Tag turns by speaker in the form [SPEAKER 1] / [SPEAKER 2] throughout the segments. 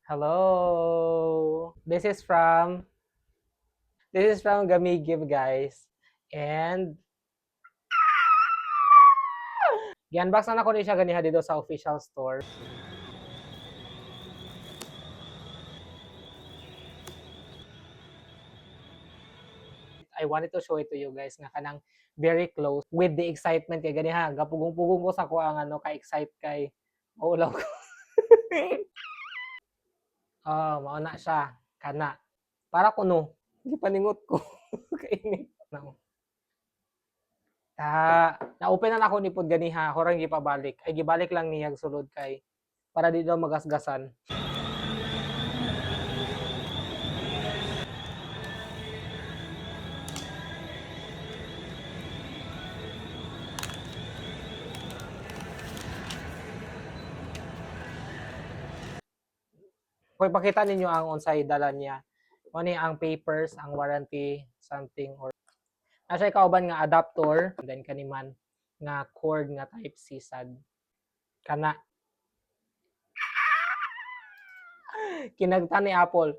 [SPEAKER 1] Hello. This is from Gamigib, guys. And gi-unbox na ko ni siya ganiha dito sa official store. I wanted to show it to you guys nga kanang very close with the excitement kay ganiha gapugong-pugong ko sa ko ang ka-excite kay maulaw ko. Oh, mao na siya kana. Para kuno gipaningot ko kainit na. Na-open na ako ni pud ganiha, ako ra gipabalik. Ay gibalik lang niya sulod kay para di daw magasgasan. Kung ipakita ninyo ang unsay dala niya. Mo ni ang papers, ang warranty, something or nasa kauban nga adapter, and then kaniman nga cord nga type C sad. Kana kinagtan ni Apple.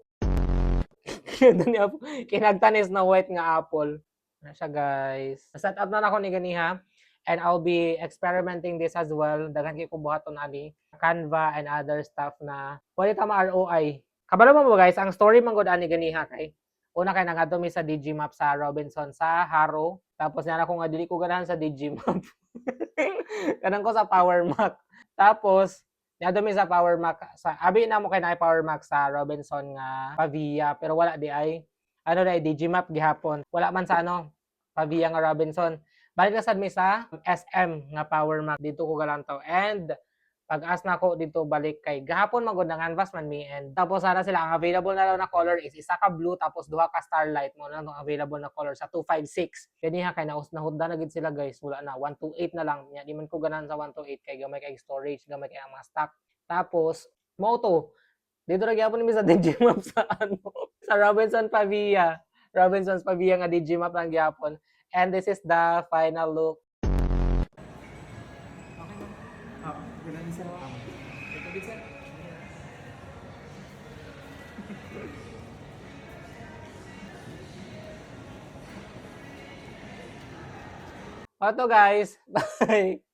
[SPEAKER 1] Kinagtan ni Snow White nga Apple. Na siya guys. Set up na ako ni ganiha. And I'll be experimenting this as well. Daghan kay ko buhaton ani Canva and other stuff na pwede ta ma-ROI. Kabalo mo ba guys, ang story man gud ani ganiha kay una kay nangadto mi sa Digimap sa Robinson sa Haro. Tapos na ako nga dili ko ganahan sa Digimap. Kanang ko sa Power Mac. Tapos niadto mi sa Power Mac sa abi na mo kay na Power Mac sa Robinson nga Pavia pero wala di ay ano na Digimap gihapon. Wala man sa Pavia nga Robinson. Balik na sad mi sa SM nga Power Mac dito ko galantaw and pag-as na ko dito balik kay gahapon magud nang canvas man mi and tapos sana sila ang available na daw na color is isa ka blue tapos duha ka starlight mo na ang available na color sa 256 kani ha kay nahudda na gid sila guys wala na 128 na lang nya di man ko ganahan sa 128 kay gamay kay storage gamay kay ang mga stock tapos mo to dito ra gyapon mi sa Digimap sa sa Robinson's Pavia nga Digimap lang gyapon. And this is the final look.
[SPEAKER 2] Okay na. Oo, ganun sir. Ito din sir.
[SPEAKER 1] Oto guys. Bye.